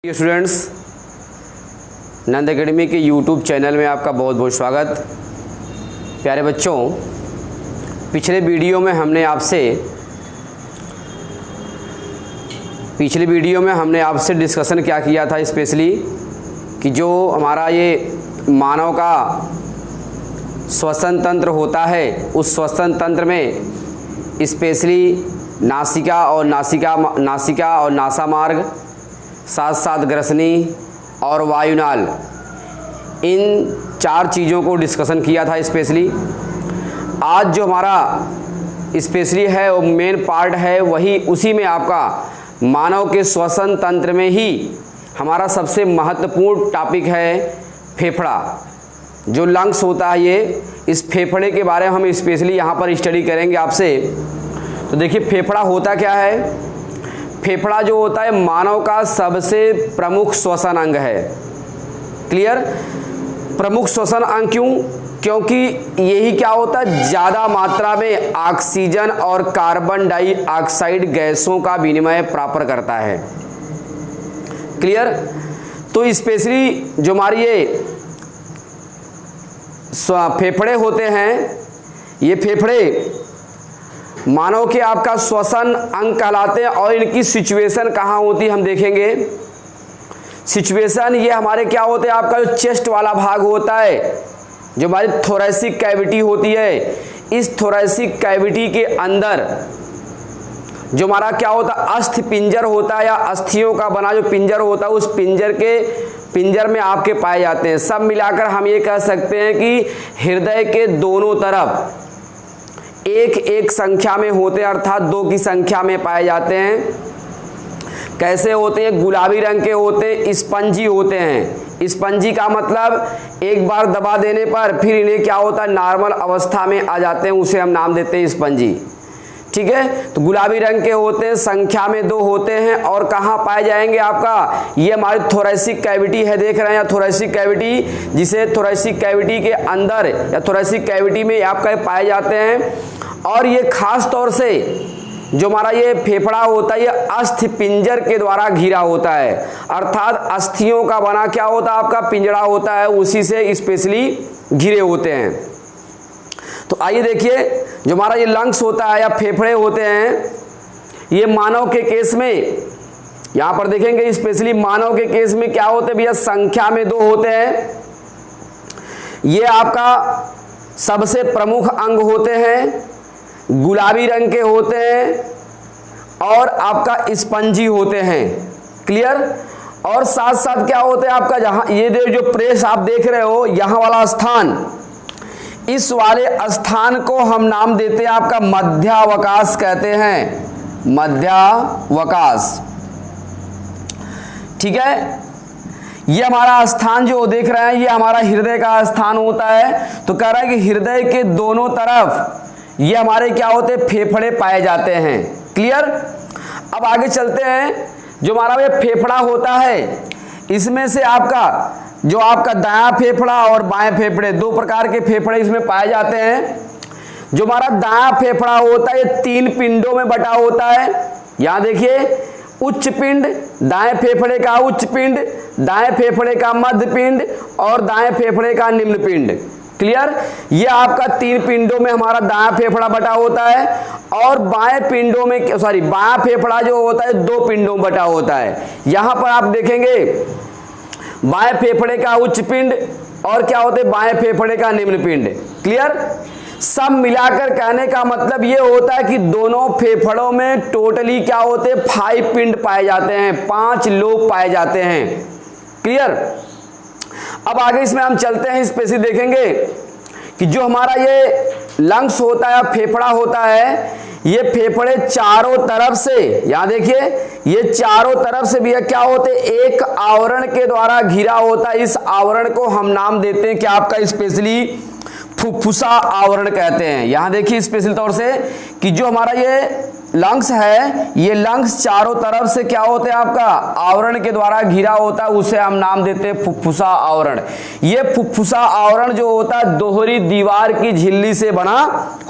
Students, नंद academy के YouTube channel में आपका बहुत बहुत स्वागत। प्यारे बच्चों, पिछले वीडियो में हमने आपसे डिस्कशन क्या किया था, स्पेशली कि जो हमारा ये मानव का श्वसन तंत्र होता है, उस श्वसन तंत्र में स्पेशली नासिका और नासा मार्ग, साथ साथ ग्रसनी और वायुनाल, इन चार चीज़ों को डिस्कशन किया था। स्पेशली आज जो हमारा स्पेशली है वो मेन पार्ट है, वही उसी में आपका मानव के श्वसन तंत्र में ही हमारा सबसे महत्वपूर्ण टॉपिक है फेफड़ा, जो लंग्स होता है। ये इस फेफड़े के बारे में हम स्पेशली यहाँ पर स्टडी करेंगे आपसे। तो देखिए, फेफड़ा होता क्या है। फेफड़ा जो होता है मानव का सबसे प्रमुख श्वसन अंग है। क्लियर? प्रमुख श्वसन अंग क्यों? क्योंकि यही क्या होता है, ज़्यादा मात्रा में ऑक्सीजन और कार्बन डाइऑक्साइड गैसों का विनिमय प्राप्त करता है। क्लियर? तो स्पेशली जो हमारी ये फेफड़े होते हैं, ये फेफड़े मानव के आपका श्वसन अंग कहलाते हैं। और इनकी सिचुएशन कहाँ होती है हम देखेंगे। सिचुएशन ये हमारे क्या होते हैं, आपका जो चेस्ट वाला भाग होता है, जो हमारी थोरैसिक कैविटी होती है, इस थोरैसिक कैविटी के अंदर जो हमारा क्या होता है, अस्थि पिंजर होता है या अस्थियों का बना जो पिंजर होता है, उस पिंजर में आपके पाए जाते हैं। सब मिलाकर हम ये कह सकते हैं कि हृदय के दोनों तरफ एक एक संख्या में होते हैं, अर्थात 2 की संख्या में पाए जाते हैं। कैसे होते हैं? गुलाबी रंग के होते हैं, स्पंजी होते हैं। स्पंजी का मतलब एक बार दबा देने पर फिर इन्हें क्या होता है, नॉर्मल अवस्था में आ जाते हैं, उसे हम नाम देते हैं स्पंजी। ठीक है, तो गुलाबी रंग के होते हैं, संख्या में 2 होते हैं। और कहाँ पाए जाएंगे आपका, ये हमारी थोरैसिक कैविटी है, देख रहे हैं, या थोरैसिक कैविटी, जिसे थोरैसिक कैविटी के अंदर या थोरैसिक कैविटी में आपका पाए जाते हैं। और ये खास तौर से जो हमारा ये फेफड़ा होता है, ये अस्थि पिंजर के द्वारा घिरा होता है, अर्थात अस्थियों का बना क्या होता है, आपका पिंजरा होता है, उसी से स्पेशली घिरे होते हैं। तो आइए देखिए, जो हमारा ये लंग्स होता है या फेफड़े होते हैं, ये मानव के केस में यहाँ पर देखेंगे, स्पेशली मानव के केस में क्या होते हैं भैया, संख्या में 2 होते हैं। ये आपका सबसे प्रमुख अंग होते हैं, गुलाबी रंग के होते हैं और आपका स्पंजी होते हैं। क्लियर? और साथ साथ क्या होते हैं आपका, जहाँ ये जो प्रेस आप देख रहे हो, यहाँ वाला स्थान, इस वाले स्थान को हम नाम देते हैं आपका मध्यावकाश कहते हैं, मध्यावकाश। ठीक है, ये हमारा स्थान जो देख रहे हैं, ये हमारा हृदय का स्थान होता है। तो कह रहा है कि हृदय के दोनों तरफ ये हमारे क्या होते हैं, फेफड़े पाए जाते हैं। क्लियर? अब आगे चलते हैं। जो हमारा ये फेफड़ा होता है, इसमें से जो आपका दायां फेफड़ा और बाएं फेफड़े, 2 प्रकार के फेफड़े इसमें पाए जाते हैं। जो हमारा दायां फेफड़ा होता है, ये 3 पिंडों में बटा होता है। यहां देखिए, उच्च पिंड, दाएं फेफड़े का उच्च पिंड, दाएं फेफड़े का मध्य पिंड और दाएं फेफड़े का निम्न पिंड। क्लियर? ये आपका 3 पिंडों में हमारा दायां फेफड़ा बटा होता है। और बाएं फेफड़ा जो होता है 2 पिंडों में बटा होता है। यहां पर आप देखेंगे बाएं फेफड़े का उच्च पिंड और क्या होते हैं, बाएं फेफड़े का निम्न पिंड। क्लियर? सब मिलाकर कहने का मतलब ये होता है कि दोनों फेफड़ों में टोटली क्या होते हैं, 5 पिंड पाए जाते हैं, 5 लोब पाए जाते हैं। क्लियर? अब आगे इसमें हम चलते हैं, स्पेशली देखेंगे कि जो हमारा ये लंग्स होता है, फेफड़ा होता है, ये फेफड़े चारों तरफ से, यहां देखिए, ये चारों तरफ से भी क्या होते हैं, एक आवरण के द्वारा घिरा होता है। इस आवरण को हम नाम देते हैं कि आपका स्पेशली फुफ्फुसा आवरण कहते हैं। यहां देखिए स्पेशल तौर से कि जो हमारा ये लंग्स है, ये लंग्स चारों तरफ से क्या होते हैं, आपका आवरण के द्वारा घिरा होता है, उसे हम नाम देते हैं फुफ्फुसा आवरण। ये फुफ्फुसा आवरण जो होता है, दोहरी दीवार की झिल्ली से बना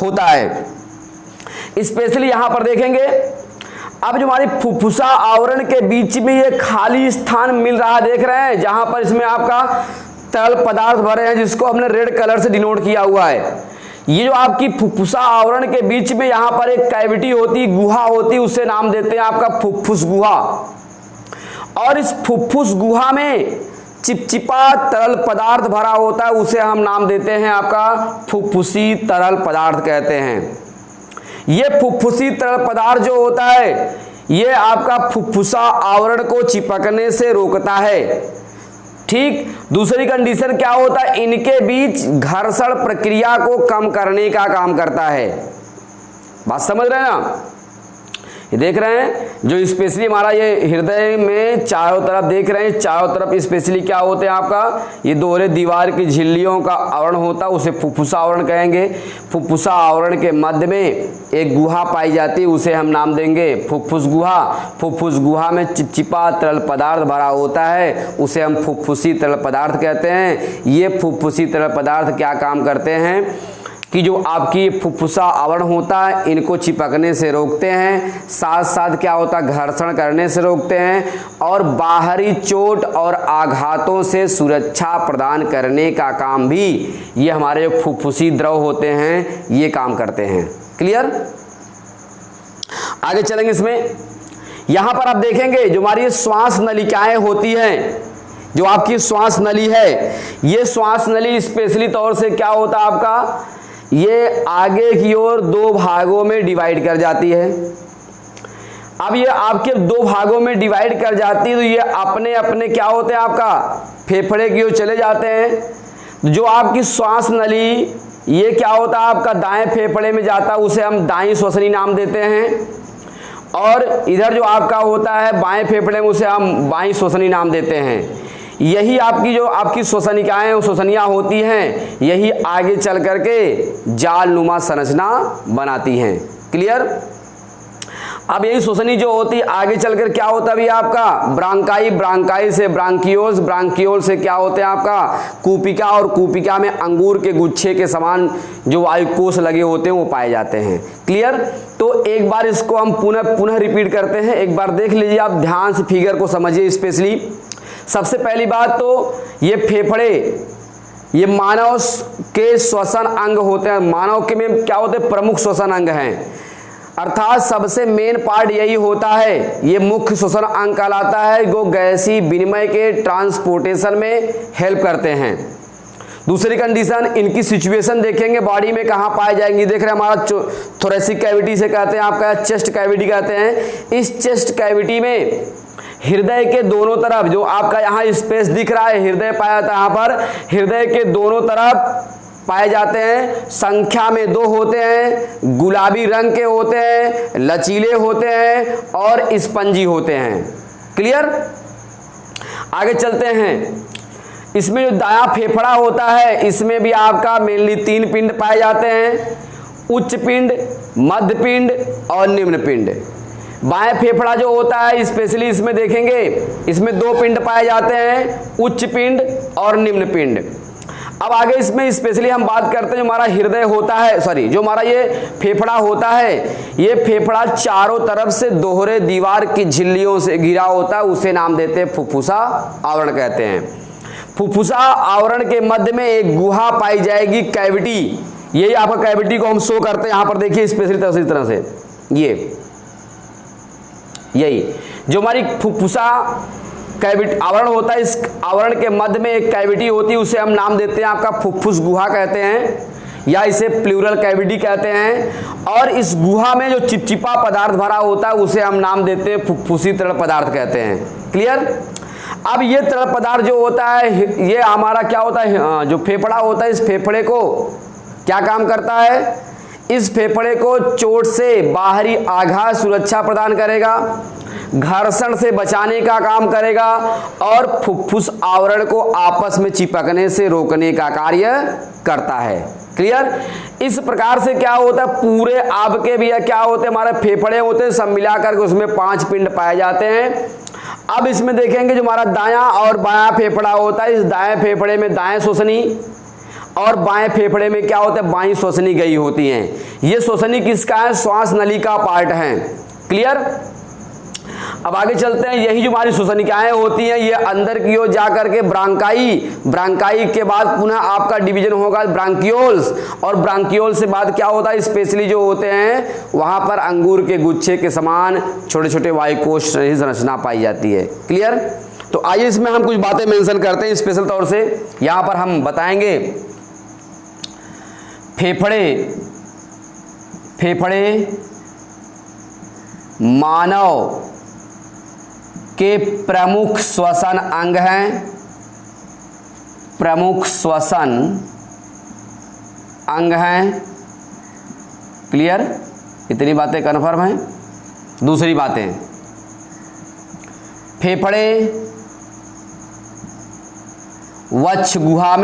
होता है। स्पेशली यहां पर देखेंगे अब जो हमारी फुफ्फुसा आवरण के बीच में ये खाली स्थान मिल रहा देख रहे हैं, जहां पर इसमें आपका तरल पदार्थ भरे हैं, जिसको हमने रेड कलर से डिनोट किया हुआ है। ये जो आपकी फुफ्फुसा आवरण के बीच में यहां पर एक कैविटी होती, गुहा होती, उसे नाम देते हैं आपका फुफ्फुस गुहा। और इस फुफ्फुस गुहा में चिपचिपा तरल पदार्थ भरा होता है, उसे हम नाम देते हैं आपका फुफ्फुसी तरल पदार्थ कहते हैं। ये फुफ्फुसी तरल पदार्थ जो होता है, ये आपका फुफ्फुसा आवरण को चिपकने से रोकता है। ठीक, दूसरी कंडीशन क्या होता है, इनके बीच घर्षण प्रक्रिया को कम करने का काम करता है। बात समझ रहे हैं ना? ये देख रहे हैं जो स्पेशली हमारा ये हृदय में चारों तरफ देख रहे हैं, चारों तरफ स्पेशली क्या होते हैं आपका, ये दोहरे दीवार की झिल्लियों का आवरण होता है, उसे फुफ्फुसा आवरण कहेंगे। फुफ्फुसा आवरण के मध्य में एक गुहा पाई जाती है, उसे हम नाम देंगे फुफ्फुस गुहा। फुफ्फुस गुहा में चिपचिपा तरल पदार्थ भरा होता है, उसे हम फुफ्फुसी तरल पदार्थ कहते हैं। ये फुफ्फुसी तरल पदार्थ क्या काम करते हैं कि जो आपकी फुफ्फुसा आवरण होता है, इनको चिपकने से रोकते हैं, साथ साथ क्या होता है, घर्षण करने से रोकते हैं, और बाहरी चोट और आघातों से सुरक्षा प्रदान करने का काम भी ये हमारे जो फुफ्फुसी द्रव होते हैं ये काम करते हैं। क्लियर? आगे चलेंगे। इसमें यहां पर आप देखेंगे जो हमारी श्वास नलिकाएं होती हैं, जो आपकी श्वास नली है, ये श्वास नली स्पेशली तौर से क्या होता है आपका, ये आगे की ओर दो भागों में डिवाइड कर जाती है। अब ये आपके दो भागों में डिवाइड कर जाती है, तो ये अपने अपने क्या होते हैं आपका फेफड़े की ओर चले जाते हैं। जो आपकी श्वास नली ये क्या होता है आपका दाएं फेफड़े में जाता है, उसे हम दाईं श्वसनी नाम देते हैं। और इधर जो आपका होता है बाएं फेफड़े में, उसे हम बाईं श्वसनी नाम देते हैं। यही आपकी जो आपकी श्वसनिकाएं श्वसनियां होती हैं, यही आगे चल करके जाल नुमा संरचना बनाती हैं। क्लियर? अब यही श्वसनी जो होती है आगे चलकर क्या होता है भी आपका ब्रांकाई, ब्रांकाई से ब्रांकियोल्स, ब्रांकियोल से क्या होते हैं आपका कूपिका, और कूपिका में अंगूर के गुच्छे के समान जो वायुकोश लगे होते हैं वो पाए जाते हैं। क्लियर? तो एक बार इसको हम पुनः रिपीट करते हैं, एक बार देख लीजिए आप, ध्यान से फिगर को समझिए। स्पेशली सबसे पहली बात तो ये फेफड़े ये मानव के श्वसन अंग होते हैं, मानव के में क्या होते हैं प्रमुख श्वसन अंग हैं, अर्थात सबसे मेन पार्ट यही होता है, ये मुख्य श्वसन अंग कहलाता है, जो गैसीय विनिमय के ट्रांसपोर्टेशन में हेल्प करते हैं। दूसरी कंडीशन, इनकी सिचुएशन देखेंगे बॉडी में कहाँ पाए जाएंगे। देख रहे हैं हमारा थोरेसिक कैविटी से कहते हैं आपका चेस्ट कैविटी कहते हैं। इस चेस्ट कैविटी में हृदय के दोनों तरफ जो आपका यहाँ स्पेस दिख रहा है, हृदय पाया जाता है, यहाँ पर हृदय के दोनों तरफ पाए जाते हैं। संख्या में 2 होते हैं, गुलाबी रंग के होते हैं, लचीले होते हैं और स्पंजी होते हैं। क्लियर? आगे चलते हैं। इसमें जो दायां फेफड़ा होता है, इसमें भी आपका मेनली 3 पिंड पाए जाते हैं, उच्च पिंड, मध्य पिंड और निम्न पिंड। बाएं फेफड़ा जो होता है स्पेशली इसमें देखेंगे, इसमें 2 पिंड पाए जाते हैं, उच्च पिंड और निम्न पिंड। अब आगे इसमें स्पेशली हम बात करते हैं जो हमारा हृदय होता है, जो हमारा ये फेफड़ा होता है, ये फेफड़ा चारों तरफ से दोहरे दीवार की झिल्लियों से घिरा होता है, उसे नाम देते हैं फुफ्फुसा आवरण कहते हैं। फुफ्फुसा आवरण के मध्य में एक गुहा पाई जाएगी, कैविटी। यही आपका कैविटी को हम शो करते हैं, यहां पर देखिए स्पेशली तरह से ये यही जो हमारी फुफ्फुसा कैविटी आवरण होता है, इस आवरण के मध्य में एक कैविटी होती है, उसे हम नाम देते हैं आपका फुफ्फुस गुहा कहते हैं, या इसे प्लूरल कैविटी कहते हैं। और इस गुहा में जो चिपचिपा पदार्थ भरा होता है, उसे हम नाम देते हैं फुफ्फुसी तरल पदार्थ कहते हैं। क्लियर? अब ये तरल पदार्थ जो होता है, ये हमारा क्या होता है, जो फेफड़ा होता है, इस फेफड़े को क्या काम करता है, इस फेफड़े को चोट से बाहरी आघात सुरक्षा प्रदान करेगा, घर्षण से बचाने का काम करेगा और फुफ्फुस आवरण को आपस में चिपकने से रोकने का कार्य करता है। क्लियर? इस प्रकार से क्या होता है, पूरे आपके भी क्या होते हैं, हमारे फेफड़े होते हैं, सब मिलाकर के उसमें 5 पिंड पाए जाते हैं। अब इसमें देखेंगे जो हमारा दायां और बायां फेफड़ा होता है, इस दाएं फेफड़े में दाएं श्वसनी और बाएं फेफड़े में क्या होता है, बाईं श्वसनी गई होती हैं। ये श्वसनी किसका है, श्वास नली का पार्ट है। क्लियर? अब आगे चलते हैं। यही जो हमारी श्वसनिकाएं होती हैं ये अंदर की ओर जा करके ब्रांकाई के बाद पुनः आपका डिवीजन होगा ब्रांकियोल्स, और ब्रांकियोल से बाद क्या होता है, स्पेशली जो होते हैं वहां पर अंगूर के गुच्छे के समान छोटे छोटे वायुकोश संरचना पाई जाती है। क्लियर? तो आइए इसमें हम कुछ बातें मेंशन करते हैं स्पेशल तौर से। यहां पर हम बताएंगे फेफड़े मानव के प्रमुख श्वसन अंग हैं, प्रमुख श्वसन अंग हैं। क्लियर? इतनी बातें कन्फर्म हैं। दूसरी बातें, फेफड़े वक्ष गुहा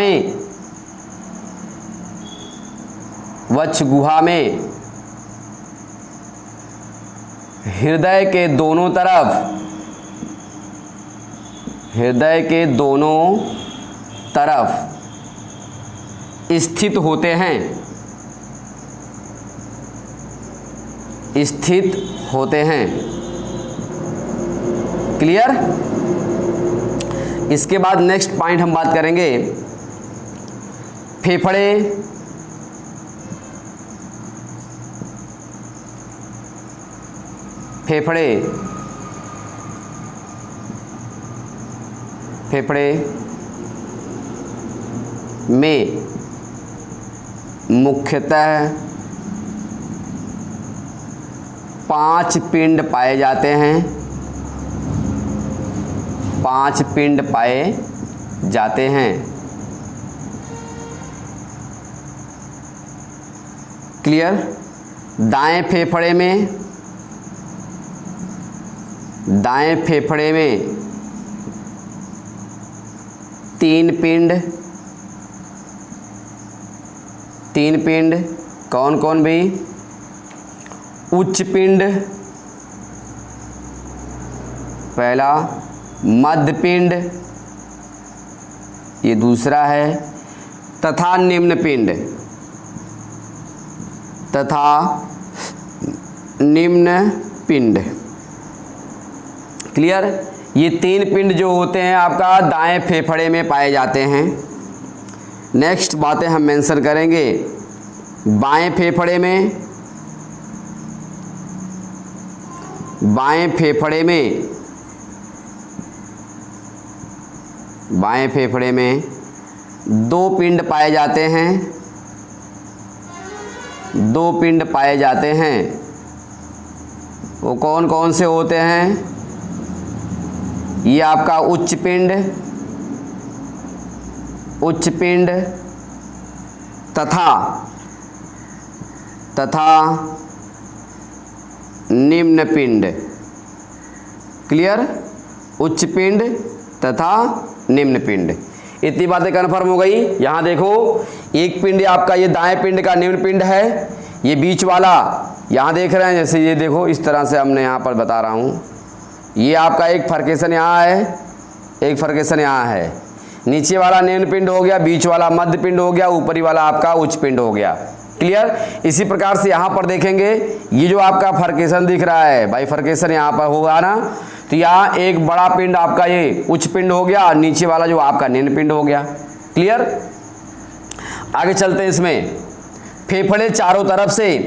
में हृदय के दोनों तरफ स्थित होते हैं। क्लियर? इसके बाद नेक्स्ट पॉइंट हम बात करेंगे, फेफड़े में मुख्यतः 5 पिंड पाए जाते हैं, 5 पिंड पाए जाते हैं। क्लियर? दाएं फेफड़े में 3 पिंड कौन कौन भी? उच्च पिंड पहला, मध्य पिंड ये दूसरा है, तथा निम्न पिंड। क्लियर? ये 3 पिंड जो होते हैं आपका दाएं फेफड़े में पाए जाते हैं। नेक्स्ट बातें हम मेंशन करेंगे, बाएं फेफड़े में 2 पिंड पाए जाते हैं, 2 पिंड पाए जाते हैं। वो कौन कौन से होते हैं? ये आपका उच्च पिंड तथा निम्न पिंड। क्लियर? उच्च पिंड तथा निम्न पिंड। इतनी बातें कन्फर्म हो गई। यहाँ देखो, एक पिंड आपका ये दाएं पिंड का निम्न पिंड है, ये बीच वाला यहाँ देख रहे हैं, जैसे ये देखो इस तरह से हमने यहाँ पर बता रहा हूँ, ये आपका एक फर्केशन यहाँ है, एक फर्केशन यहाँ है। नीचे वाला निम्न पिंड हो गया, बीच वाला मध्य पिंड हो गया, ऊपरी वाला आपका उच्च पिंड हो गया। क्लियर? इसी प्रकार से यहाँ पर देखेंगे, ये जो आपका फर्केशन दिख रहा है भाई, फर्केशन यहाँ पर होगा ना, तो यहाँ एक बड़ा पिंड आपका ये उच्च पिंड हो गया और नीचे वाला जो आपका निम्न पिंड हो गया। क्लियर? आगे चलते हैं। इसमें फेफड़े चारों तरफ से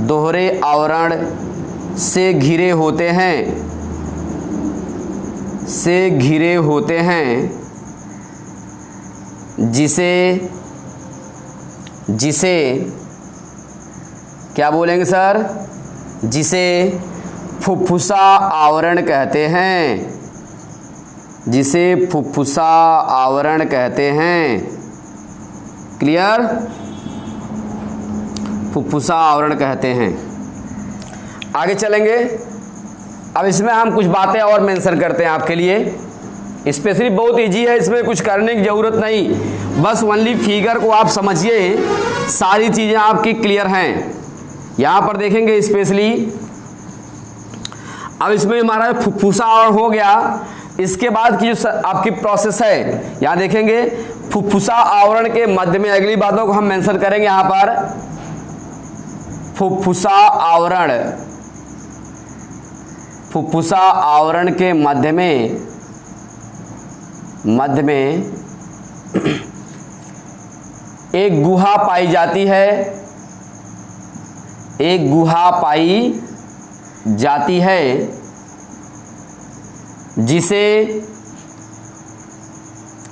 दोहरे आवरण से घिरे होते हैं, जिसे क्या बोलेंगे सर? जिसे फुफ्फुसा आवरण कहते हैं, जिसे फुफ्फुसा आवरण कहते हैं। क्लियर? फुफ्फुसा आवरण कहते हैं। आगे चलेंगे। अब इसमें हम कुछ बातें और मेंशन करते हैं आपके लिए। स्पेशली बहुत इजी है, इसमें कुछ करने की ज़रूरत नहीं, बस ओनली फिगर को आप समझिए, सारी चीज़ें आपकी क्लियर हैं। यहाँ पर देखेंगे स्पेशली अब इसमें हमारा फुफ्फुसा आवरण हो गया। इसके बाद की जो आपकी प्रोसेस है यहाँ देखेंगे, फुफ्फुसा आवरण के मध्य में अगली बातों को हम मेंशन करेंगे। यहाँ पर फुफ्फुसा आवरण के मध्य में एक गुहा पाई जाती है, एक गुहा पाई जाती है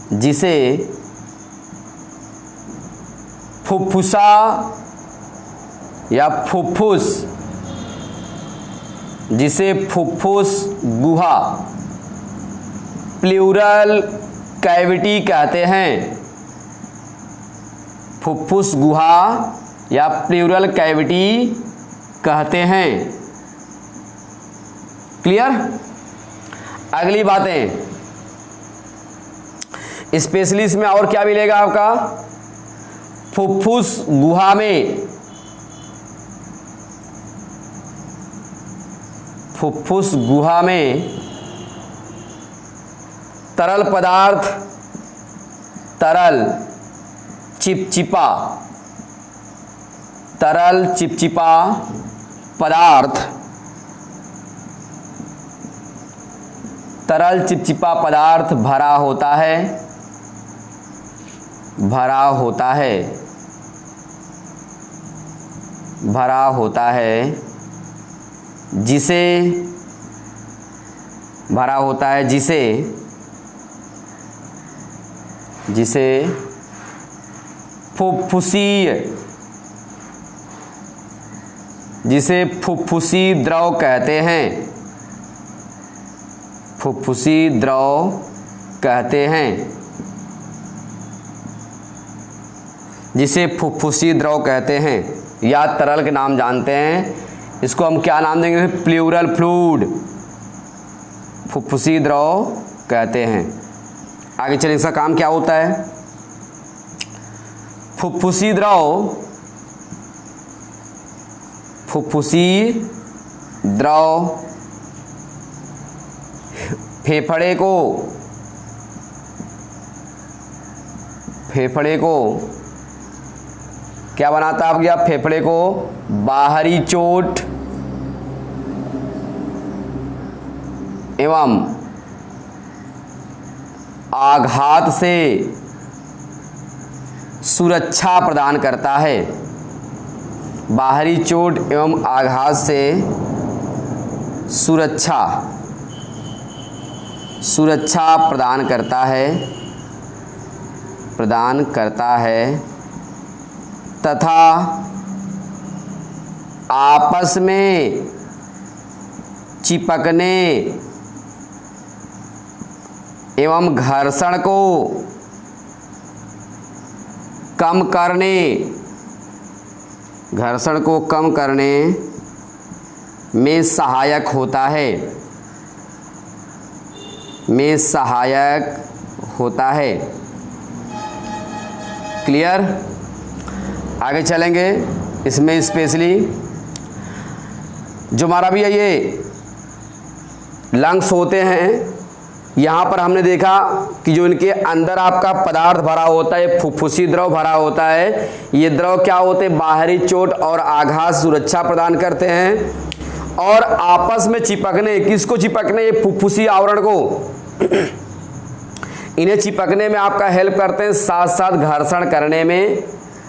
जिसे फुफ्फुसा या फुफ्फुस, जिसे फुफ्फुस गुहा प्लूरल कैविटी कहते हैं। फुफ्फुस गुहा या प्लूरल कैविटी कहते हैं। क्लियर? अगली बातें स्पेशली इसमें और क्या मिलेगा आपका, फुफ्फुस गुहा में तरल पदार्थ, तरल चिपचिपा पदार्थ भरा होता है जिसे फुफ्फुसी द्रव कहते हैं। फुफ्फुसी द्रव कहते हैं, जिसे फुफ्फुसी द्रव कहते हैं या तरल के नाम जानते हैं। इसको हम क्या नाम देंगे, प्लूरल फ्लूइड, फुफ्फुसी द्रव कहते हैं। आगे चलिए, इसका काम क्या होता है। फुफ्फुसी द्रव फेफड़े को क्या बनाता है आपके, फेफड़े को बाहरी चोट एवं आघात से सुरक्षा प्रदान करता है। बाहरी चोट एवं आघात से सुरक्षा प्रदान करता है तथा आपस में चिपकने एवं घर्षण को कम करने में सहायक होता है। क्लियर? आगे चलेंगे। इसमें स्पेशली जो हमारा भी ये लंग्स होते हैं, यहाँ पर हमने देखा कि जो इनके अंदर आपका पदार्थ भरा होता है, फुफ्फुसी द्रव भरा होता है। ये द्रव क्या होते हैं, बाहरी चोट और आघात सुरक्षा प्रदान करते हैं और आपस में चिपकने, किसको चिपकने, ये फुफ्फुसी आवरण को इन्हें चिपकने में आपका हेल्प करते हैं, साथ साथ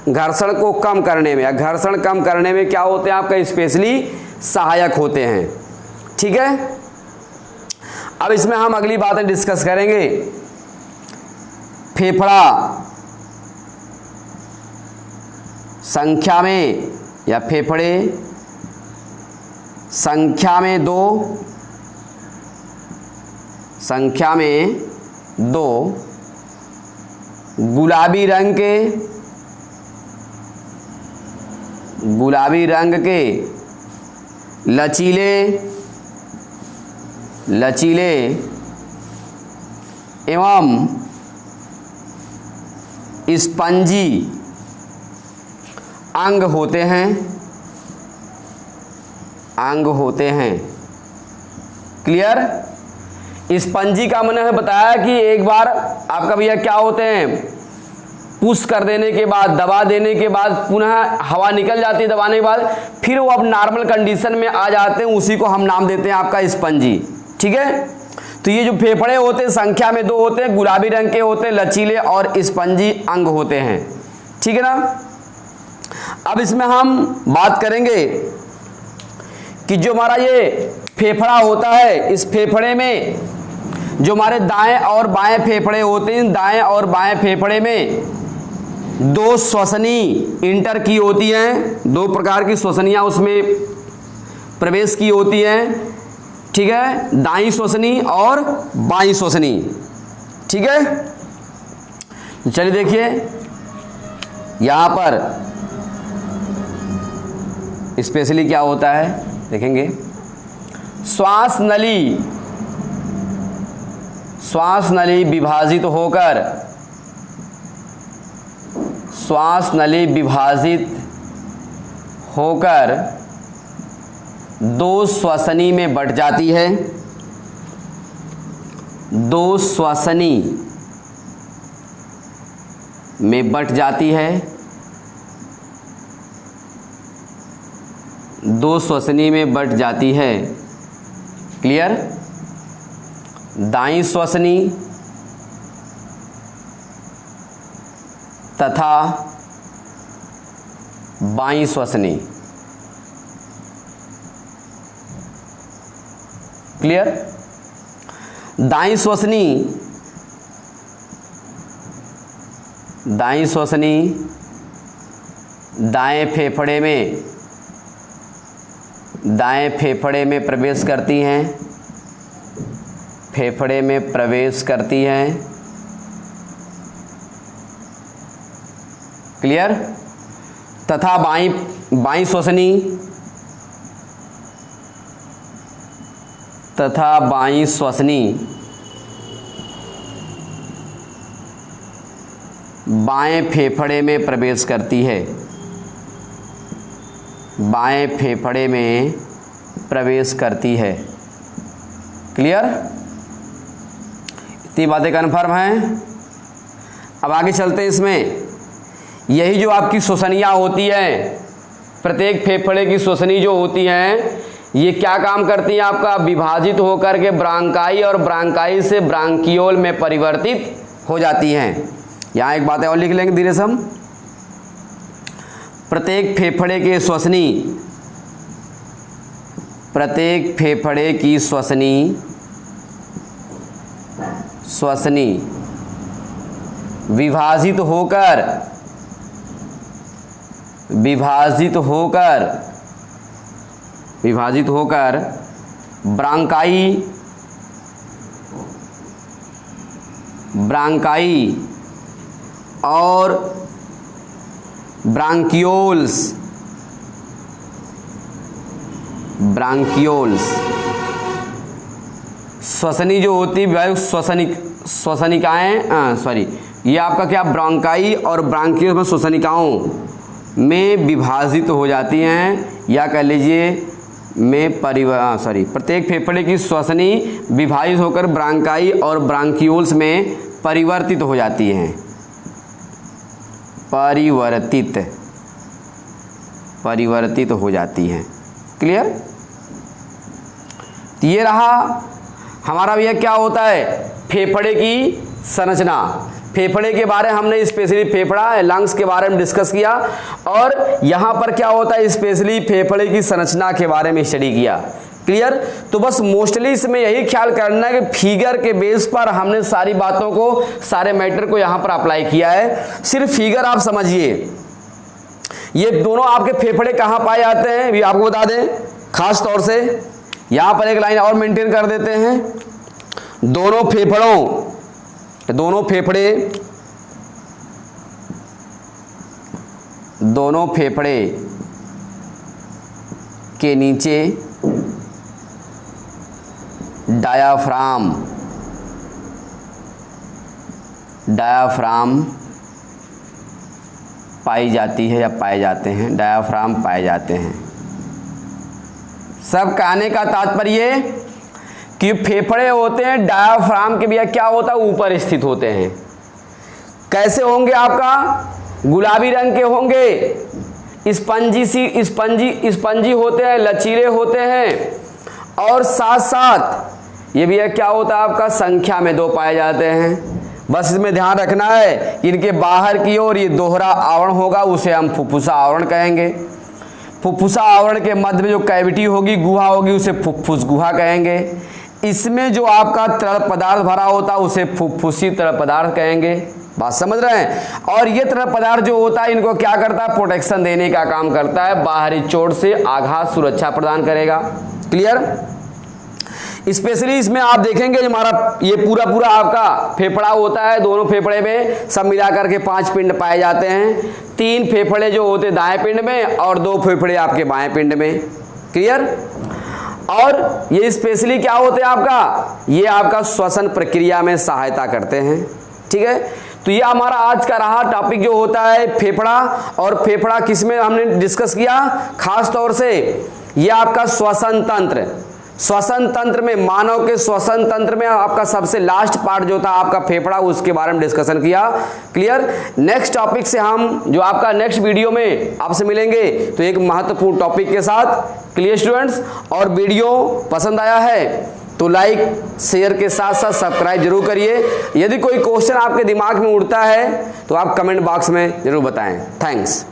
घर्षण को कम करने में या घर्षण कम करने में क्या होते हैं आपका, स्पेशली सहायक होते हैं। ठीक है, अब इसमें हम अगली बातें डिस्कस करेंगे। फेफड़ा संख्या में या फेफड़े संख्या में दो गुलाबी रंग के लचीले एवं स्पंजी अंग होते हैं क्लियर। स्पंजी का मैंने बताया कि एक बार आपका भैया क्या होते हैं, पुश कर देने के बाद, दबा देने के बाद पुनः हवा निकल जाती है दबाने के बाद, फिर वो अब नॉर्मल कंडीशन में आ जाते हैं, उसी को हम नाम देते हैं आपका स्पंजी। ठीक है, तो ये जो फेफड़े होते हैं संख्या में 2 होते हैं, गुलाबी रंग के होते हैं, लचीले और स्पंजी अंग होते हैं। ठीक है ना। अब इसमें हम बात करेंगे कि जो हमारा ये फेफड़ा होता है, इस फेफड़े में जो हमारे दाएं और बाएं फेफड़े होते हैं, दाएं और बाएं फेफड़े में 2 श्वसनी इंटर की होती हैं, 2 प्रकार की श्वसनियां उसमें प्रवेश की होती हैं। ठीक है, दाईं श्वसनी और बाईं श्वसनी। ठीक है, चलिए देखिए यहां पर स्पेशली क्या होता है देखेंगे। श्वास नली विभाजित होकर 2 श्वसनी में बट जाती है। 2 श्वसनी में बट जाती है। 2 श्वसनी में बट जाती है। क्लियर। दाईं श्वसनी तथा बाईं श्वसनी। क्लियर। दाईं श्वसनी दाएं फेफड़े में प्रवेश करती हैं, क्लियर। तथा बाईं श्वसनी बाएं फेफड़े में प्रवेश करती है, क्लियर। इतनी बातें कन्फर्म हैं। अब आगे चलते हैं। इसमें यही जो आपकी श्वसनियाँ होती हैं, प्रत्येक फेफड़े की श्वसनी जो होती हैं, ये क्या काम करती हैं आपका, विभाजित होकर के ब्रांकाई और ब्रांकाई से ब्रांकियोल में परिवर्तित हो जाती हैं। यहाँ एक बात और लिख लेंगे धीरे से हम। प्रत्येक फेफड़े की श्वसनी विभाजित होकर ब्रांकाई और ब्रांकियोल्स श्वसनी जो होती है श्वसनिकाएं ये आपका क्या ब्रांकाई और ब्रांकियोल्स में श्वसनिकाओं में विभाजित हो जाती हैं, या कह लीजिए प्रत्येक फेफड़े की श्वसनी विभाजित होकर ब्रांकाई और ब्रांकियोल्स में परिवर्तित हो जाती हैं। परिवर्तित हो जाती हैं। क्लियर। ये रहा हमारा भैया क्या होता है, फेफड़े की संरचना। फेफड़े के बारे में हमने स्पेशली फेफड़ा लंग्स के बारे में डिस्कस किया, और यहाँ पर क्या होता है स्पेशली फेफड़े की संरचना के बारे में स्टडी किया। क्लियर। तो बस मोस्टली इसमें यही ख्याल करना है कि फिगर के बेस पर हमने सारी बातों को, सारे मैटर को यहाँ पर अप्लाई किया है। सिर्फ फिगर आप समझिए। ये दोनों आपके फेफड़े कहाँ पाए जाते हैं भी आपको बता दें खास तौर से। यहाँ पर एक लाइन और मेंटेन कर देते हैं। दोनों फेफड़े के नीचे डायाफ्राम पाई जाती है या पाए जाते हैं, सब कहने का तात्पर्य कि फेफड़े होते हैं डायाफ्राम के भैया क्या होता है, ऊपर स्थित होते हैं। कैसे होंगे आपका, गुलाबी रंग के होंगे, स्पंजी होते हैं, लचीले होते हैं, और साथ साथ ये भैया क्या होता है आपका, संख्या में 2 पाए जाते हैं। बस इसमें ध्यान रखना है कि इनके बाहर की ओर ये दोहरा आवरण होगा, उसे हम फुफ्फुसा आवरण कहेंगे। फुफ्फुसा आवरण के मध्य में जो कैविटी होगी, गुहा होगी, उसे फुफ्फुस गुहा कहेंगे। इसमें जो आपका तरल पदार्थ भरा होता है उसे फुफ्फुसी तरल पदार्थ कहेंगे। बात समझ रहे हैं। और ये तरल पदार्थ जो होता है इनको क्या करता है, प्रोटेक्शन देने का काम करता है, बाहरी चोट से आघात सुरक्षा प्रदान करेगा। क्लियर। स्पेशली इसमें आप देखेंगे हमारा ये पूरा आपका फेफड़ा होता है, दोनों फेफड़े में सब मिलाकर के 5 पिंड पाए जाते हैं। 3 फेफड़े जो होते दाएं पिंड में और 2 फेफड़े आपके बाएं पिंड में। क्लियर। और ये स्पेशली क्या होते हैं आपका, ये आपका श्वसन प्रक्रिया में सहायता करते हैं। ठीक है। तो ये हमारा आज का रहा टॉपिक जो होता है फेफड़ा। और फेफड़ा किसमें हमने डिस्कस किया, खास तौर से ये आपका श्वसन तंत्र। श्वसन तंत्र में, मानव के श्वसन तंत्र में आपका सबसे लास्ट पार्ट जो था आपका फेफड़ा, उसके बारे में डिस्कशन किया। क्लियर। नेक्स्ट टॉपिक से हम जो आपका नेक्स्ट वीडियो में आपसे मिलेंगे तो एक महत्वपूर्ण टॉपिक के साथ। Clear students. और वीडियो पसंद आया है तो लाइक शेयर के साथ साथ सब्सक्राइब जरूर करिए। यदि कोई क्वेश्चन आपके दिमाग में उड़ता है तो आप कमेंट बॉक्स में जरूर बताएं। थैंक्स।